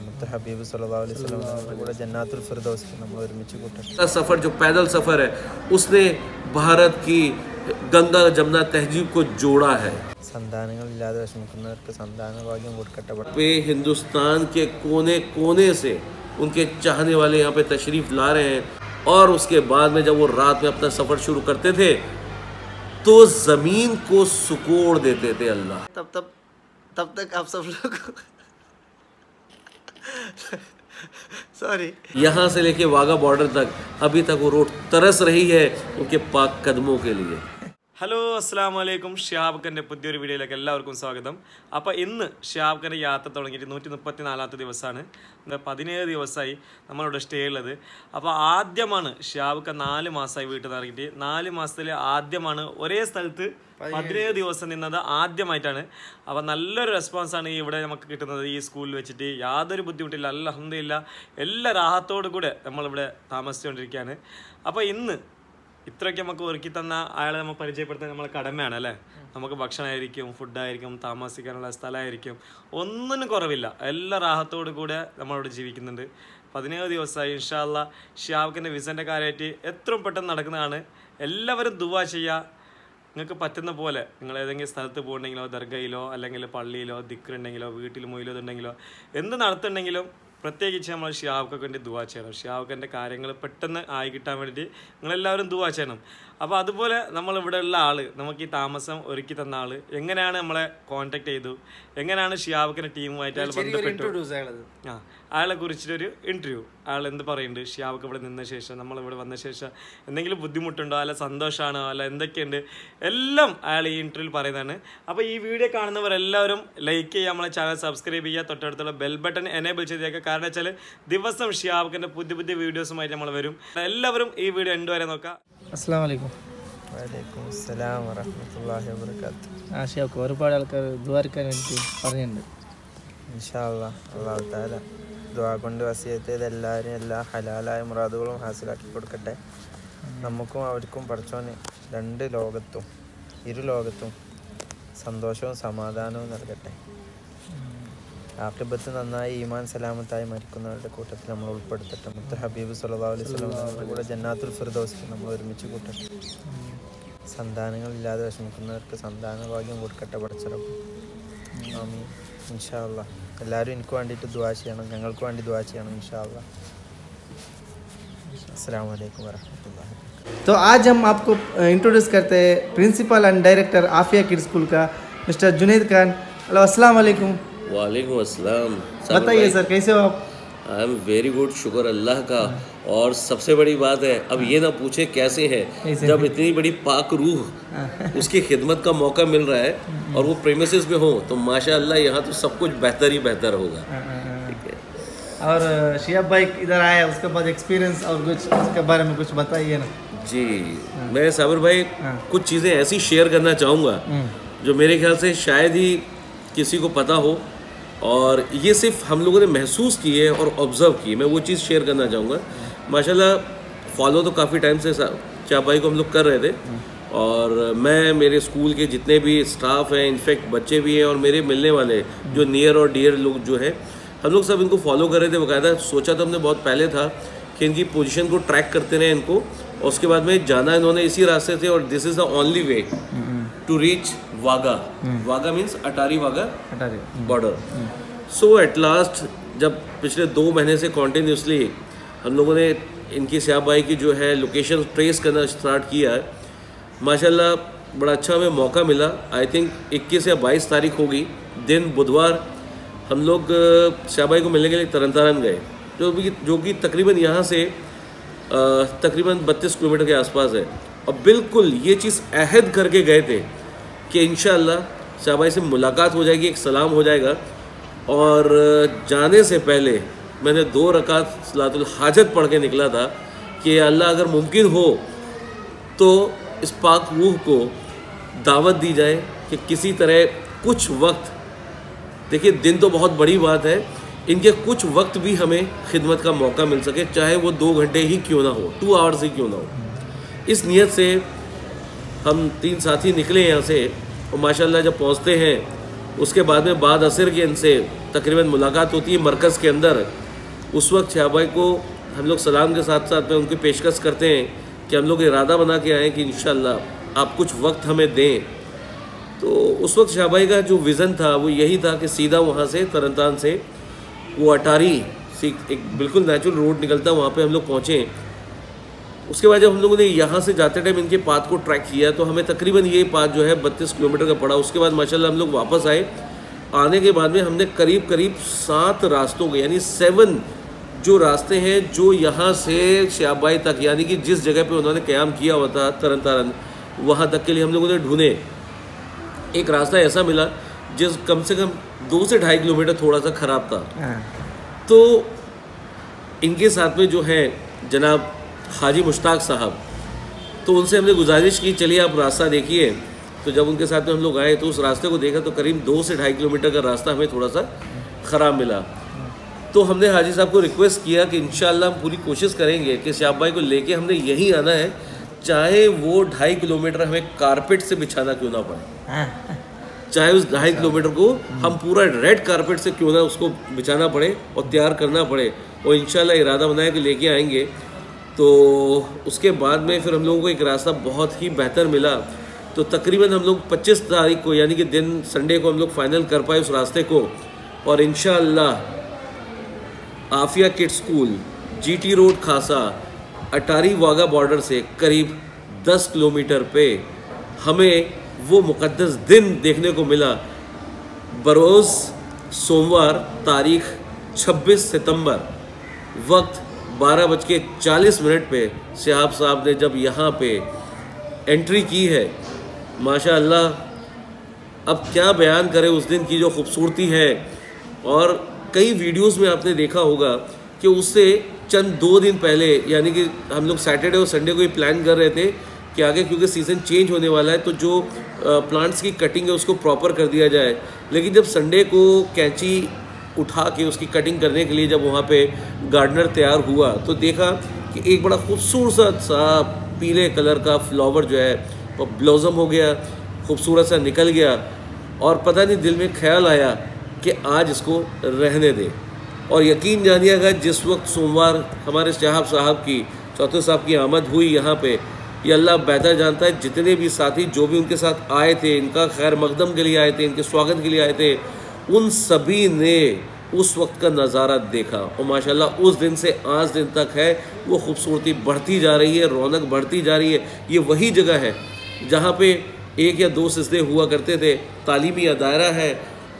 മുത്ത് ഹബീബ് സല്ലല്ലാഹു അലൈഹി വസല്ലം കൂടെ ജന്നാത്തുൽ ഫിർദൗസിൽ നമ്മൾ ഒരുമിച്ച് കൂട്ടട്ടെ। सफ़र जो पैदल सफ़र है उसने भारत की गंगा जमुना तहजीब को जोड़ा है। സന്താനങ്ങളില്ലാതെ വിഷമിക്കുന്നവർക്ക് സന്താന ഭാഗ്യം കൊടുക്കട്ടെ। पे हिंदुस्तान के कोने कोने से उनके चाहने वाले यहाँ पे तशरीफ़ ला रहे हैं और उसके बाद में जब वो रात में अपना सफ़र शुरू करते थे तो ज़मीन को सुकोड़ देते थे अल्लाह। तब तक आप सब लोग सॉरी यहाँ से लेके वाघा बॉर्डर तक अभी तक वो रोड तरस रही है उनके पाक कदमों के लिए। ഹലോ അസ്സാം വലൈക്കും, ഷിഹാബ് ഖാൻ്റെ പുതിയൊരു വീഡിയോയിലേക്ക് എല്ലാവർക്കും സ്വാഗതം. അപ്പോൾ ഇന്ന് ഷിഹാബ് ഖാൻ്റെ യാത്ര തുടങ്ങിയിട്ട് 134 ദിവസമാണ്. 17 ദിവസമായി നമ്മളിവിടെ സ്റ്റേ ഉള്ളത്. അപ്പോൾ ആദ്യമാണ് ഷിഹാബ് ഖാൻ 4 മാസമായി വീട്ടിൽ നിന്ന് ഇറങ്ങിയിട്ട് 4 മാസത്തിൽ ആദ്യമാണ് ഒരേ സ്ഥലത്ത് 17 ദിവസം നിന്നത് ആദ്യമായിട്ടാണ്. അപ്പോൾ നല്ലൊരു റെസ്പോൺസാണ് ഇവിടെ നമുക്ക് കിട്ടുന്നത്. ഈ സ്കൂളിൽ വെച്ചിട്ട് യാതൊരു ബുദ്ധിമുട്ടില്ല, അൽഹംദുലില്ലാ എല്ലാ റാഹത്തോടു കൂടെ നമ്മളിവിടെ താമസിച്ചുകൊണ്ടിരിക്കുകയാണ്. അപ്പോൾ ഇന്ന് ഇത്രയൊക്കെ നമുക്ക് ഒരുക്കി തന്ന അയാളെ നമ്മൾ പരിചയപ്പെടുത്താൻ നമ്മളെ കടമയാണ് അല്ലേ. നമുക്ക് ഭക്ഷണമായിരിക്കും, ഫുഡായിരിക്കും, താമസിക്കാനുള്ള സ്ഥലമായിരിക്കും, ഒന്നിനും കുറവില്ല. എല്ലാ റാഹത്തോടു കൂടെ നമ്മളിവിടെ ജീവിക്കുന്നുണ്ട്. 17 ദിവസമായി. ഇൻഷാ അല്ലാഹ് ഷിഹാബ് ഖാൻ്റെ വിസൻ്റെ കാര്യമായിട്ട് എത്രയും പെട്ടെന്ന് നടക്കുന്നതാണ്. എല്ലാവരും ദുആ ചെയ്യുക. നിങ്ങൾക്ക് പറ്റുന്ന പോലെ നിങ്ങൾ ഏതെങ്കിലും സ്ഥലത്ത് പോകണമെങ്കിലോ ദർഗയിലോ അല്ലെങ്കിൽ പള്ളിയിലോ ദിക്റുണ്ടെങ്കിലോ വീട്ടിൽ മൊയിലുണ്ടെങ്കിലോ എന്ത് നടത്തുന്നുണ്ടെങ്കിലും പ്രത്യേകിച്ച് നമ്മൾ ഷിഹാബ് ഖാക്ക് വേണ്ടി ദുആ ചെയ്യണം. ഷിഹാബ് ഖാൻ്റെ കാര്യങ്ങൾ പെട്ടെന്ന് ആയി കിട്ടാൻ വേണ്ടിയിട്ട് നിങ്ങളെല്ലാവരും ദുആ ചെയ്യണം. അപ്പോൾ അതുപോലെ നമ്മളിവിടെ ഉള്ള ആൾ, നമുക്ക് ഈ താമസം ഒരുക്കി തന്ന ആൾ എങ്ങനെയാണ് നമ്മളെ കോൺടാക്ട് ചെയ്തു, എങ്ങനെയാണ് ഷിഹാബ് ഖാൻ്റെ ടീമുമായിട്ട് അയാൾ ബന്ധപ്പെട്ടു, അയാളെ കുറിച്ചിട്ടൊരു ഇൻ്റർവ്യൂ. അയാൾ എന്ത് പറയുന്നുണ്ട്, ഷിഹാബ് ഖാൻ ഇവിടെ നിന്ന ശേഷം നമ്മളിവിടെ വന്ന ശേഷം എന്തെങ്കിലും ബുദ്ധിമുട്ടുണ്ടോ, അല്ല സന്തോഷമാണോ, അല്ല എന്തൊക്കെയുണ്ട്, എല്ലാം അയാൾ ഈ ഇൻ്റർവ്യൂവിൽ പറയുന്നതാണ്. അപ്പോൾ ഈ വീഡിയോ കാണുന്നവരെല്ലാവരും ലൈക്ക് ചെയ്യുക, നമ്മളെ ചാനൽ സബ്സ്ക്രൈബ് ചെയ്യുക, തൊട്ടടുത്തുള്ള ബെൽ ബട്ടൺ എനേബിൾ ചെയ്തേക്കുക. കാരണം വെച്ചാൽ ദിവസം ഷിഹാബ് ഖാൻ്റെ പുതിയ വീഡിയോസുമായിട്ട് നമ്മൾ വരും. എല്ലാവരും ഈ വീഡിയോ എൻഡ് വരെ നോക്കാം. അസ്സലാമു അലൈക്കും. വലൈക്കും അസ്സലാം വറഹ്മത്തുള്ളാഹി വബറകാതുഹു. ഷിഹാബ് ഒരുപാട് ആൾക്കാർ ദുആ എടുക്കാൻ വേണ്ടി പറഞ്ഞിട്ടുണ്ട്. ഇൻഷാ അല്ലാഹ് അല്ലാഹു തആല ദുആ കൊണ്ട് വസിയത്ത് ചെയ്ത എല്ലാവരും എല്ലാ ഹലാലായ മുറാദുകളും ഹാസിലാക്കി കൊടുക്കട്ടെ. നമുക്കും അവർക്കും പടച്ചോൻ ഇരു ലോകത്തും സന്തോഷവും സമാധാനവും നൽകട്ടെ. ആഖിബത്ത് നന്നായി ഈമാൻ സലാമത്തായി മരിക്കുന്നവരുടെ കൂട്ടത്തിൽ നമ്മൾ ഉൾപ്പെടുത്തട്ടെ. മുത്ത് ഹബീബ് സല്ലല്ലാഹു അലൈഹി വസല്ലം കൂടെ ജന്നാത്തുൽ ഫിർദൗസിൽ നമ്മൾ ഒരുമിച്ച് കൂട്ടട്ടെ. സന്താനങ്ങളില്ലാതെ വിഷമിക്കുന്നവർക്ക് സന്താന ഭാഗ്യം കൊടുക്കട്ടെ പടച്ചറബ്. ആമീൻ. ഇൻഷാ അല്ലാഹ് എല്ലാവരും എനിക്ക് വേണ്ടിയിട്ട് ദുആ ചെയ്യണം, ഞങ്ങൾക്ക് വേണ്ടി ദുആ ചെയ്യണം ഇൻഷാ अल्लाह. अस्सलाम वालेकुम वरहमतुल्लाह। तो आज हम आपको इंट्रोड्यूस करते हैं principal and director Afia kids school का मिस्टर जुनैद खान। हेलो अस्सलाम वालेकुम। वालेकुम अस्सलाम। बताइए सर कैसे हो आप? आई एम वेरी गुड, शुक्र अल्लाह का। और सबसे बड़ी बात है, अब ये ना पूछे कैसे है, जब इतनी बड़ी पाक रूह उसकी खिदमत का मौका मिल रहा है और वो प्रेमिसेस में हो तो माशाअल्लाह यहाँ तो सब कुछ बेहतर ही बेहतर होगा। ठीक है। और शिहाब भाई इधर आया उसके बाद एक्सपीरियंस और कुछ उसके बारे में कुछ बताइए ना। जी मैं साबिर भाई कुछ चीज़ें ऐसी शेयर करना चाहूँगा जो मेरे ख्याल से शायद ही किसी को पता हो और ये सिर्फ हम लोगों ने महसूस की है और ऑब्ज़र्व की है। मैं वो चीज़ शेयर करना चाहूँगा। माशाल्लाह फॉलो तो काफ़ी टाइम से चाप भाई को हम लोग कर रहे थे और मैं मेरे स्कूल के जितने भी स्टाफ हैं, इनफैक्ट बच्चे भी हैं और मेरे मिलने वाले जो नियर और डियर लोग जो हैं, हम लोग सब इनको फॉलो कर रहे थे। बाकायदा सोचा तो हमने बहुत पहले था कि इनकी पोजीशन को ट्रैक करते रहे इनको, और उसके बाद में जाना इन्होंने इसी रास्ते से, और this is the only way to reach Wagah. Wagah means Attari Wagah border. So at last जब पिछले 2 महीने से कॉन्टीन्यूसली हम लोगों ने इनकी शिहाब भाई की जो है लोकेशन ट्रेस करना स्टार्ट किया है, माशाल्लाह बड़ा अच्छा हमें मौका मिला। आई थिंक 21 या 22 तारीख होगी, दिन बुधवार हम लोग शिहाब भाई को मिलने के लिए तरन तारण गए, जो कि तकरीबन यहाँ से तकरीबन 32 किलोमीटर के आसपास है। और बिल्कुल ये चीज़ अहद करके गए थे कि इंशाअल्लाह शिहाब भाई से मुलाकात हो जाएगी, एक सलाम हो जाएगा। और जाने से पहले मैंने 2 रकात सलातुल हाजत पढ़ के निकला था कि अल्लाह अगर मुमकिन हो तो इस पाक रूह को दावत दी जाए कि किसी तरह कुछ वक्त, देखिए दिन तो बहुत बड़ी बात है, इनके कुछ वक्त भी हमें खिदमत का मौका मिल सके, चाहे वो 2 घंटे ही क्यों ना हो, 2 आवर्स ही क्यों ना हो। इस नीयत से हम 3 साथी निकले यहाँ से और माशाल्लाह जब पहुँचते हैं उसके बाद में बाद असर के इनसे तकरीबन मुलाकात होती है मरकज़ के अंदर, उस वक्त शाह भाई को हम लोग सलाम के साथ साथ में उनकी पेशकश करते हैं कि हम लोग इरादा बना के आए कि इंशाअल्लाह आप कुछ वक्त हमें दें। तो उस वक्त शाह भाई का जो विज़न था वो यही था कि सीधा वहाँ से तरनतारन से वो अटारी एक बिल्कुल नेचुरल रोड निकलता, वहाँ पे हम लोग पहुँचे। उसके बाद जब हम लोगों ने यहाँ से जाते टाइम इनके पाथ को ट्रैक किया तो हमें तकरीबन ये पाथ जो है 32 किलोमीटर का पड़ा। उसके बाद माशाल्लाह हम लोग वापस आए। आने के बाद में हमने करीब करीब 7 रास्तों के यानी 7 जो रास्ते हैं जो यहाँ से श्याबाई तक यानी कि जिस जगह पे उन्होंने क़याम किया हुआ था तरनतारन, वहाँ तक के लिए हम लोगों ने ढूंढे। एक रास्ता ऐसा मिला जिस कम से कम 2 से 2.5 किलोमीटर थोड़ा सा ख़राब था। तो इनके साथ में जो है जनाब हाजी मुश्ताक साहब, तो उनसे हमने गुजारिश की चलिए आप रास्ता देखिए। तो जब उनके साथ में हम लोग आए तो उस रास्ते को देखा तो करीब 2 से 2.5 किलोमीटर का रास्ता हमें थोड़ा सा ख़राब मिला। तो हमने हाजी साहब को रिक्वेस्ट किया कि इंशाअल्लाह हम पूरी कोशिश करेंगे कि श्याब भाई को लेके हमने यहीं आना है, चाहे वो 2.5 किलोमीटर हमें कारपेट से बिछाना क्यों ना पड़े, चाहे उस 2.5 किलोमीटर को हम पूरा रेड कारपेट से क्यों ना उसको बिछाना पड़े और तैयार करना पड़े, और इंशाअल्लाह इरादा बनाया कि लेके आएंगे। तो उसके बाद में फिर हम लोगों को एक रास्ता बहुत ही बेहतर मिला। तो तकरीबन हम लोग 25 तारीख को यानी कि दिन संडे को हम लोग फाइनल कर पाए उस रास्ते को, और इंशाअल्लाह Afia kids school GT road Khasa Attari Wagah border से करीब 10 किलोमीटर पे हमें वो मुक़द्दस दिन देखने को मिला। बरोज़ सोमवार तारीख 26 सितंबर वक्त 12:40 पे शहाब साहब ने जब यहाँ पे एंट्री की है, माशाअल्लाह अब क्या बयान करें उस दिन की जो खूबसूरती है। और कई वीडियोस में आपने देखा होगा कि उससे चंद 2 दिन पहले यानी कि हम लोग सैटरडे और संडे को ही प्लान कर रहे थे कि आगे क्योंकि सीज़न चेंज होने वाला है तो जो प्लांट्स की कटिंग है उसको प्रॉपर कर दिया जाए। लेकिन जब संडे को कैंची उठा के उसकी कटिंग करने के लिए जब वहाँ पे गार्डनर तैयार हुआ तो देखा कि एक बड़ा खूबसूरत सा पीले कलर का फ्लावर जो है वो ब्लॉसम हो गया, खूबसूरत सा निकल गया, और पता नहीं दिल में ख्याल आया कि आज इसको रहने दे। और यकीन जानिएगा जिस वक्त सोमवार हमारे शहाब साहब की चौथे साहब की आमद हुई यहाँ पे, ये अल्लाह बेहतर जानता है, जितने भी साथी जो भी उनके साथ आए थे, इनका खैर मकदम के लिए आए थे, इनके स्वागत के लिए आए थे, उन सभी ने उस वक्त का नज़ारा देखा। और माशाल्लाह उस दिन से आज दिन तक है वो खूबसूरती बढ़ती जा रही है, रौनक बढ़ती जा रही है। ये वही जगह है जहाँ पे 1 या 2 सिजदे हुआ करते थे, तालीमी दायरा है,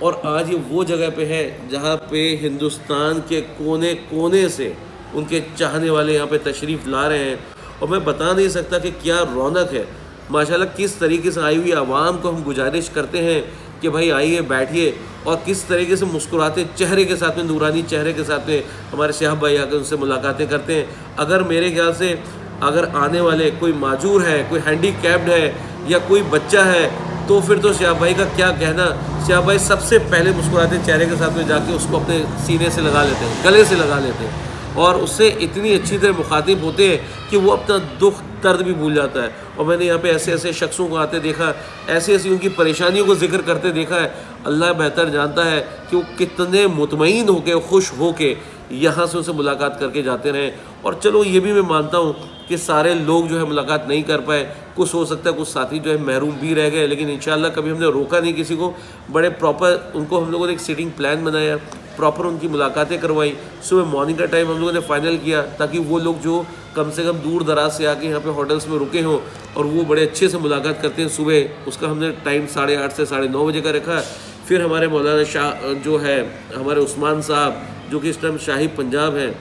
और आज ये वो जगह पे है जहाँ पे हिंदुस्तान के कोने कोने से उनके चाहने वाले यहाँ पे तशरीफ़ ला रहे हैं। और मैं बता नहीं सकता कि क्या रौनक है माशाल्लाह। किस तरीके से आई हुई आवाम को हम गुजारिश करते हैं कि भाई आइए बैठिए, और किस तरीके से मुस्कुराते चेहरे के साथ में, नूरानी चेहरे के साथ में हमारे शहाब भाई आकर उनसे मुलाकातें करते हैं। अगर मेरे ख्याल से अगर आने वाले कोई माजूर है, कोई हैंडीकैप्ड है या कोई बच्चा है, तो फिर तो शहाब भाई का क्या कहना। शहाब भाई सबसे पहले मुस्कुराते चेहरे के साथ में जाके उसको अपने सीने से लगा लेते हैं, गले से लगा लेते हैं, और उससे इतनी अच्छी तरह मुखातिब होते हैं कि वो अपना दुख दर्द भी भूल जाता है। और मैंने यहाँ पे ऐसे ऐसे शख्सों को आते देखा, ऐसी ऐसी उनकी परेशानियों को जिक्र करते देखा है। अल्लाह बेहतर जानता है कि वो कितने मुतमईन होके, खुश होके यहाँ से उनसे मुलाकात करके जाते रहें। और चलो ये भी मैं मानता हूँ कि सारे लोग जो है मुलाकात नहीं कर पाए, कुछ हो सकता है कुछ साथी जो है महरूम भी रह गए, लेकिन इंशाअल्लाह कभी हमने रोका नहीं किसी को। बड़े प्रॉपर उनको हम लोगों ने एक सीटिंग प्लान बनाया, प्रॉपर उनकी मुलाकातें करवाई। सुबह मॉर्निंग का टाइम हम लोगों ने फाइनल किया ताकि वो लोग जो कम से कम दूर दराज से आके यहाँ पे होटल्स में रुके हों और वो बड़े अच्छे से मुलाकात करते हैं। सुबह उसका हमने टाइम 8:30 से 9:30 बजे का रखा। फिर हमारे मौलाना शाह जो है हमारे उस्मान साहब जो कि इस टाइम शाही पंजाब हैं,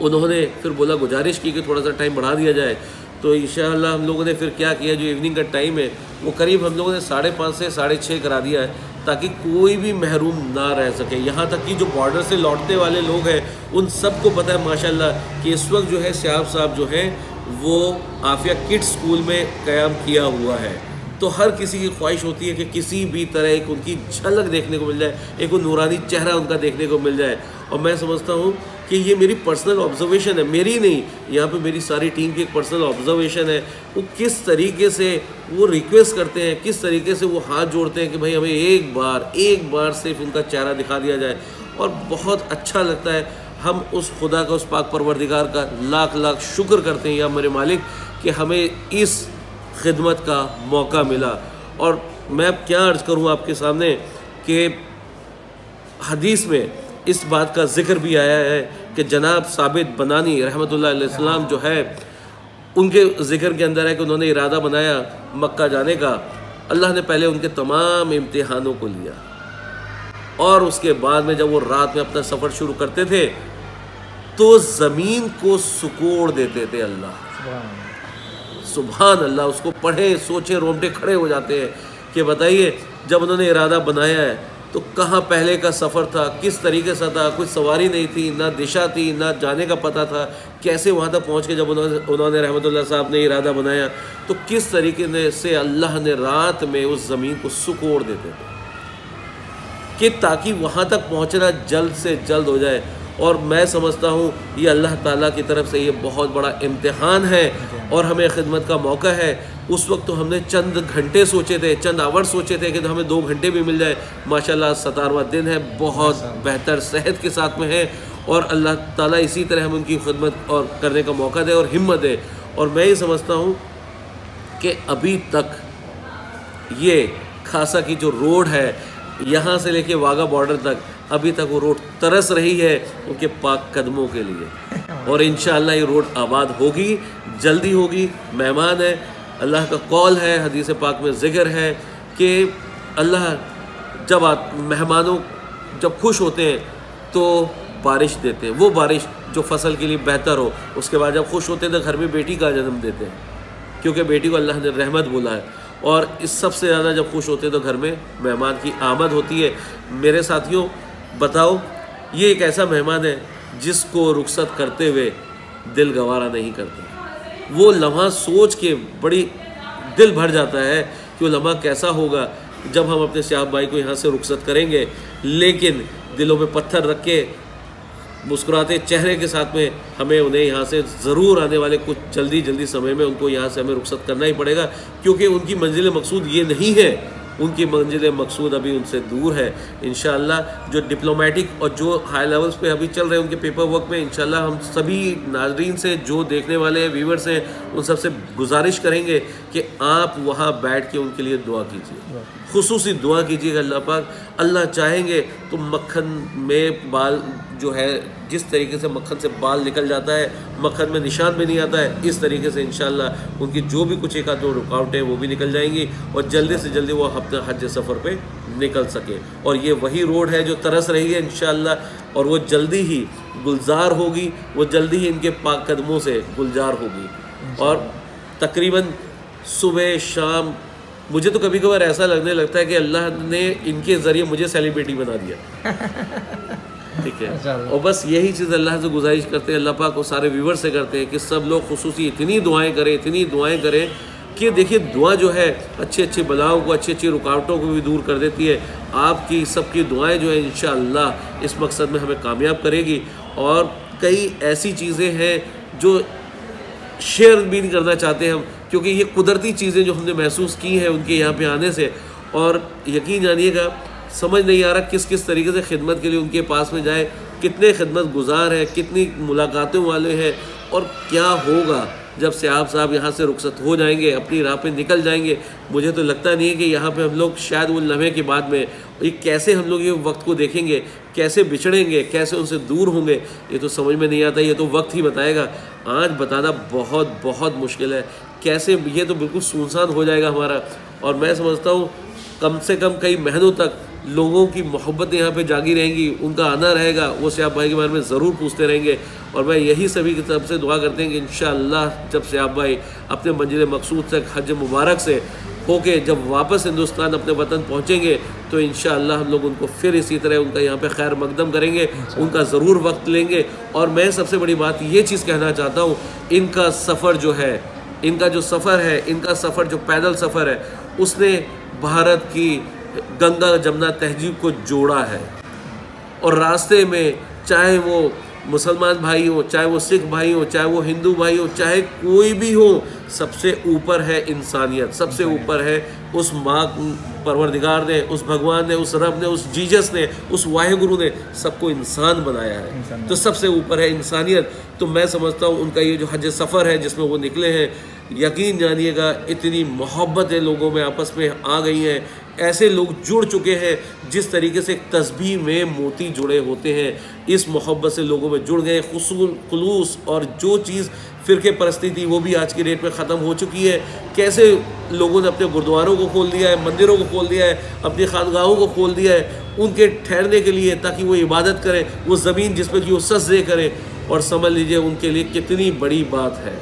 उन्होंने फिर बोला गुजारिश की कि थोड़ा सा टाइम बढ़ा दिया जाए। तो इंशाअल्लाह हम लोगों ने फिर क्या किया, जो इवनिंग का टाइम है वो करीब हम लोगों ने 5:30 से 6:30 करा दिया है ताकि कोई भी महरूम ना रह सके। यहाँ तक कि जो बॉर्डर से लौटने वाले लोग हैं उन सबको पता है माशाल्लाह कि इस वक्त जो है शहाब साहब जो हैं वो आफिया किड्स स्कूल में क़याम किया हुआ है। तो हर किसी की ख्वाहिश होती है कि किसी भी तरह एक उनकी झलक देखने को मिल जाए, एक वो नूरानी चेहरा उनका देखने को मिल जाए। और मैं समझता हूँ कि ये मेरी पर्सनल ऑब्जर्वेशन है, मेरी नहीं, यहाँ पे मेरी सारी टीम की एक पर्सनल ऑब्जर्वेशन है। वो किस तरीके से वो रिक्वेस्ट करते हैं, किस तरीके से वो हाथ जोड़ते हैं कि भाई हमें एक बार सिर्फ उनका चेहरा दिखा दिया जाए, और बहुत अच्छा लगता है। हम उस खुदा का, उस पाक परवरदिगार का लाख लाख शुक्र करते हैं या मेरे मालिक कि हमें इस खिदमत का मौका मिला। और मैं अब क्या अर्ज़ करूँ आपके सामने कि हदीस में इस बात का जिक्र भी आया है कि जनाब साबित बनानी रहमतुल्लाह अलैहिस्सलाम जो है, उनके ज़िक्र के अंदर है कि उन्होंने इरादा बनाया मक्का जाने का। अल्लाह ने पहले उनके तमाम इम्तिहानों को लिया, और उसके बाद में जब वो रात में अपना सफ़र शुरू करते थे तो ज़मीन को सुकोड़ देते थे। अल्लाह सुभान अल्लाह, उसको पढ़े सोचे रोंगटे खड़े हो जाते हैं कि बताइए जब उन्होंने इरादा बनाया है तो कहाँ पहले का सफ़र था, किस तरीके से था, कुछ सवारी नहीं थी, ना दिशा थी, ना जाने का पता था, कैसे वहाँ तक पहुँच के जब उन्होंने रहमतुल्लाह साहब ने इरादा बनाया तो किस तरीके से अल्लाह ने रात में उस ज़मीन को सुकोड़ देते थे कि ताकि वहाँ तक पहुँचना जल्द से जल्द हो जाए। और मैं समझता हूँ ये अल्लाह ताला की तरफ से ये बहुत बड़ा इम्तिहान है और हमें खिदमत का मौका है। उस वक्त तो हमने चंद घंटे सोचे थे, चंद आवर सोचे थे कि तो हमें 2 घंटे भी मिल जाए। माशाल्लाह 17वां दिन है, बहुत बेहतर सेहत के साथ में है, और अल्लाह ताला इसी तरह हम उनकी खिदमत और करने का मौका दे और हिम्मत दे। और मैं ये समझता हूँ कि अभी तक ये खासा की जो रोड है यहाँ से लेके वाघा बॉर्डर तक, अभी तक वो रोड तरस रही है उनके पाक कदमों के लिए, और इंशाअल्लाह ये रोड आबाद होगी, जल्दी होगी। मेहमान है, अल्लाह का कौल है, हदीस पाक में ज़िक्र है कि अल्लाह जब मेहमानों जब खुश होते हैं तो बारिश देते हैं, वो बारिश जो फसल के लिए बेहतर हो। उसके बाद जब खुश होते हैं तो घर में बेटी का जन्म देते हैं, क्योंकि बेटी को अल्लाह ने रहमत बोला है। और इस सबसे ज़्यादा जब खुश होते हैं तो घर में मेहमान की आमद होती है। मेरे साथियों बताओ, ये एक ऐसा मेहमान है जिसको रुखसत करते हुए दिल गवारा नहीं करता। वो लम्हा सोच के बड़ी दिल भर जाता है कि वो लम्हा कैसा होगा जब हम अपने सियाब भाई को यहाँ से रुखसत करेंगे, लेकिन दिलों में पत्थर रख के मुस्कुराते चेहरे के साथ में हमें उन्हें यहाँ से ज़रूर आने वाले कुछ जल्दी समय में उनको यहाँ से हमें रुखसत करना ही पड़ेगा, क्योंकि उनकी मंजिल मकसूद ये नहीं है, उनकी मंजिल मकसूद अभी उनसे दूर है। इंशाअल्लाह जो डिप्लोमेटिक और जो हाई लेवल्स पे अभी चल रहे हैं उनके पेपर वर्क में, इंशाअल्लाह हम सभी नाज़रीन से, जो देखने वाले हैं, व्यूवर्स हैं, उन सबसे गुजारिश करेंगे कि आप वहाँ बैठ के उनके लिए दुआ कीजिए, खुसूसी दुआ कीजिएगा। अल्लाह पाक अल्लाह चाहेंगे तो मक्खन में बाल जो है, जिस तरीके से मक्खन से बाल निकल जाता है, मक्खन में निशान भी नहीं आता है, इस तरीके से इंशाअल्लाह उनकी जो भी कुछ 1-2 रुकावटें वो भी निकल जाएंगी और जल्दी से जल्दी वो अपने हज सफ़र पे निकल सके। और ये वही रोड है जो तरस रही है इंशाअल्लाह, और वो जल्दी ही गुलजार होगी, वो जल्दी ही इनके पाक कदमों से गुलजार होगी। और तकरीबन सुबह शाम मुझे तो कभी कभार ऐसा लगने लगता है कि अल्लाह ने इनके ज़रिए मुझे सेलिब्रिटी बना दिया। ठीक है, और बस यही चीज़ अल्लाह से गुजारिश करते हैं, अल्लाह पाक को सारे व्यूवर से करते हैं कि सब लोग खुसूसी इतनी दुआएं करें कि देखिए दुआ जो है अच्छी बलाओं को, अच्छी रुकावटों को भी दूर कर देती है। आपकी सबकी दुआएं जो है इंशाअल्लाह इस मकसद में हमें कामयाब करेगी। और कई ऐसी चीज़ें हैं जो शेयर भी नहीं करना चाहते हम, क्योंकि ये कुदरती चीज़ें जो हमने महसूस की हैं उनके यहाँ पे आने से, और यकीन जानिएगा समझ नहीं आ रहा किस किस तरीके से खिदमत के लिए उनके पास में जाए, कितने खिदमत गुजार हैं, कितनी मुलाकातों वाले हैं, और क्या होगा जब सियाब साहब यहाँ से रुखसत हो जाएंगे, अपनी राह पे निकल जाएंगे। मुझे तो लगता नहीं है कि यहाँ पे हम लोग शायद वो लम्हे के बाद में ये कैसे हम लोग ये वक्त को देखेंगे, कैसे बिछड़ेंगे, कैसे उनसे दूर होंगे, ये तो समझ में नहीं आता, ये तो वक्त ही बताएगा। आज बताना बहुत बहुत मुश्किल है कैसे, ये तो बिल्कुल सुनसान हो जाएगा हमारा। और मैं समझता हूँ कम से कम कई महीनों तक लोगों की मोहब्बत यहाँ पे जागी रहेंगी, उनका आना रहेगा, वो सियाब भाई के बारे में ज़रूर पूछते रहेंगे। और मैं यही सभी की तरफ से दुआ करते हैं कि इंशाअल्लाह जब सियाब भाई अपने मंजिल मकसूद तक हज मुबारक से होके जब वापस हिंदुस्तान अपने वतन पहुँचेंगे तो इंशाअल्लाह हम लोग उनको फिर इसी तरह उनका यहाँ पे खैर मकदम करेंगे, उनका ज़रूर वक्त लेंगे। और मैं सबसे बड़ी बात ये चीज़ कहना चाहता हूँ, इनका सफ़र जो है, इनका जो सफ़र है, इनका सफ़र जो पैदल सफ़र है, उसने भारत की गंगा जमुना तहजीब को जोड़ा है। और रास्ते में चाहे वो मुसलमान भाई हो, चाहे वो सिख भाई हो, चाहे वो हिंदू भाई हो, चाहे कोई भी हो, सबसे ऊपर है इंसानियत, सबसे ऊपर है उस माँ परवरदिगार ने, उस भगवान ने, उस रब ने, उस जीसस ने, उस वाहिगुरु ने सबको इंसान बनाया है। तो सबसे ऊपर है इंसानियत। तो मैं समझता हूँ उनका ये जो हज सफ़र है जिसमें वो निकले हैं, यकीन जानिएगा इतनी मोहब्बतें लोगों में आपस में आ गई हैं, ऐसे लोग जुड़ चुके हैं जिस तरीके से एक तस्बीह में मोती जुड़े होते हैं, इस मोहब्बत से लोगों में जुड़ गए। खुलूस और जो चीज़ फ़िरके परस्ती थी वो भी आज की डेट में ख़त्म हो चुकी है। कैसे लोगों ने अपने गुरुद्वारों को खोल दिया है, मंदिरों को खोल दिया है, अपनी खानगाहों को खोल दिया है उनके ठहरने के लिए, ताकि वो इबादत करें, वो ज़मीन जिस पर कि वो सजदे करें। और समझ लीजिए उनके लिए कितनी बड़ी बात है,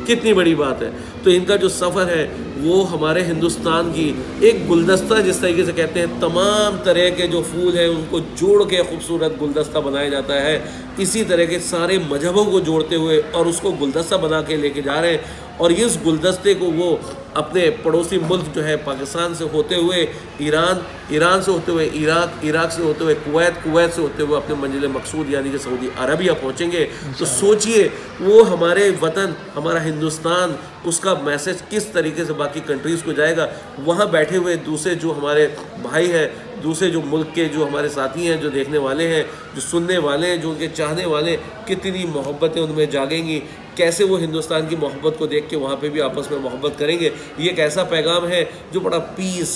कितनी बड़ी बात है। तो इनका जो सफ़र है वो हमारे हिंदुस्तान की एक गुलदस्ता, जिस तरीके से कहते हैं तमाम तरह के जो फूल हैं उनको जोड़ के खूबसूरत गुलदस्ता बनाया जाता है, इसी तरह के सारे मजहबों को जोड़ते हुए और उसको गुलदस्ता बना के लेके जा रहे हैं। और इस गुलदस्ते को वो अपने पड़ोसी मुल्क जो है पाकिस्तान से होते हुए ईरान, ईरान से होते हुए इराक, इराक से होते हुए कुवैत, कुवैत से होते हुए अपने मंजिल मकसूद यानी कि सऊदी अरबिया पहुँचेंगे। तो सोचिए वो हमारे वतन, हमारा हिंदुस्तान, उसका मैसेज किस तरीके से बाकी कंट्रीज़ को जाएगा। वहाँ बैठे हुए दूसरे जो हमारे भाई हैं, दूसरे जो मुल्क के जो हमारे साथी हैं, जो देखने वाले हैं, जो सुनने वाले हैं, जो उनके चाहने वाले, कितनी मोहब्बतें उनमें जागेंगी, कैसे वो हिंदुस्तान की मोहब्बत को देख के वहाँ पे भी आपस में मोहब्बत करेंगे। ये एक ऐसा पैगाम है जो बड़ा पीस,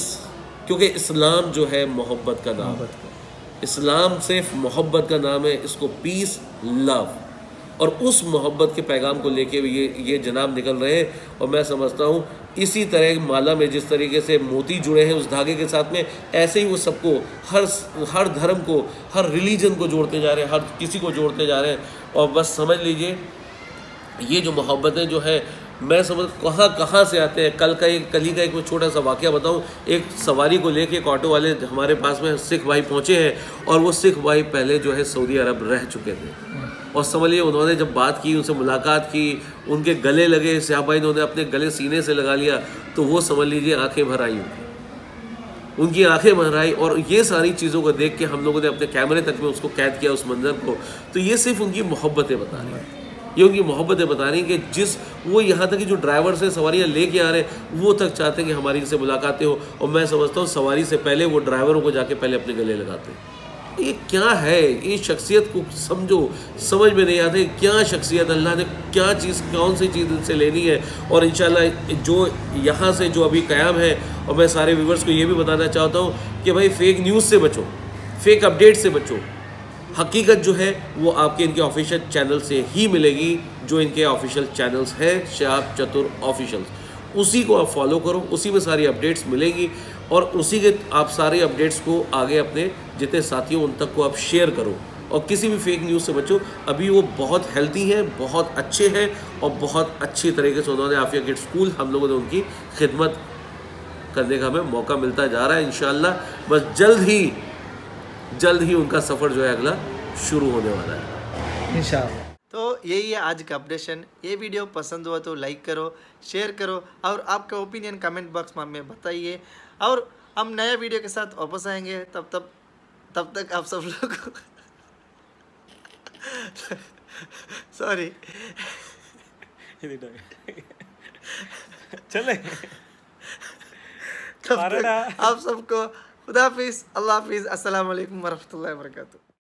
क्योंकि इस्लाम जो है मोहब्बत का नाम है, इस्लाम सिर्फ मोहब्बत का नाम है, इसको पीस, लव, और उस मोहब्बत के पैगाम को लेके ये जनाब निकल रहे हैं। और मैं समझता हूँ इसी तरह माला में जिस तरीके से मोती जुड़े हैं उस धागे के साथ में, ऐसे ही वो सबको, हर धर्म को, हर रिलीजन को जोड़ते जा रहे हैं, हर किसी को जोड़ते जा रहे हैं। और बस समझ लीजिए ये जो मोहब्बतें जो है, मैं समझ कहाँ से आते हैं। कल ही का एक छोटा सा वाक़या बताऊं। एक सवारी को लेके एक ऑटो वाले हमारे पास में सिख भाई पहुंचे हैं, और वो सिख भाई पहले जो है सऊदी अरब रह चुके थे। और समझ लीजिए उन्होंने जब बात की, उनसे मुलाकात की, उनके गले लगे, सियाह भाई ने अपने गले सीने से लगा लिया, तो वो समझ लीजिए आंखें भर आई उनकी आंखें भर आई। और ये सारी चीज़ों को देख के हम लोगों ने अपने कैमरे तक में उसको कैद किया, उस मंजर को। तो ये सिर्फ उनकी मोहब्बतें बता रही हैं, ये उनकी मोहब्बतें बता रही हैं कि वो यहाँ तक कि जो ड्राइवर से सवारियाँ लेके आ रहे हैं वो तक चाहते हैं कि हमारी इनसे मुलाकातें हो। और मैं समझता हूँ सवारी से पहले वो ड्राइवरों को जाके पहले अपने गले लगाते हैं। ये क्या है, ये शख्सियत को समझो, समझ में नहीं आते क्या शख्सियत, अल्लाह ने क्या चीज़, कौन सी चीज़ इनसे लेनी है। और इंशाल्लाह जो यहाँ से जो अभी क़याम है, और मैं सारे व्यूवर्स को ये भी बताना चाहता हूँ कि भाई फेक न्यूज़ से बचो, फेक अपडेट से बचो। हकीकत जो है वो आपके इनके ऑफिशियल चैनल से ही मिलेगी, जो इनके ऑफिशियल चैनल्स हैं शिहाब चतुर ऑफिशियल, उसी को आप फॉलो करो, उसी में सारी अपडेट्स मिलेंगी। और उसी के आप सारे अपडेट्स को आगे अपने जितने साथियों उन तक को आप शेयर करो, और किसी भी फेक न्यूज़ से बचो। अभी वो बहुत हेल्दी हैं, बहुत अच्छे हैं, और बहुत अच्छी तरीके से उन्होंने आफिया किड्स स्कूल, हम लोगों ने उनकी खिदमत करने का हमें मौका मिलता जा रहा है। इंशाल्लाह बस जल्द ही उनका सफ़र जो है अगला शुरू होने वाला है इंशाअल्लाह। तो यही है आज का अपडेशन। ये वीडियो पसंद हुआ तो लाइक करो, शेयर करो, और आपका ओपिनियन कमेंट बॉक्स में हमें बताइए। और हम नए वीडियो के साथ वापस आएंगे, तब तक आप सब लोग सॉरी चले आप सबको खुदा हाफिज़, अल्लाह हाफिज़, अस्सलाम वालेकुम वरहमतुल्लाहि वबरकातुहू।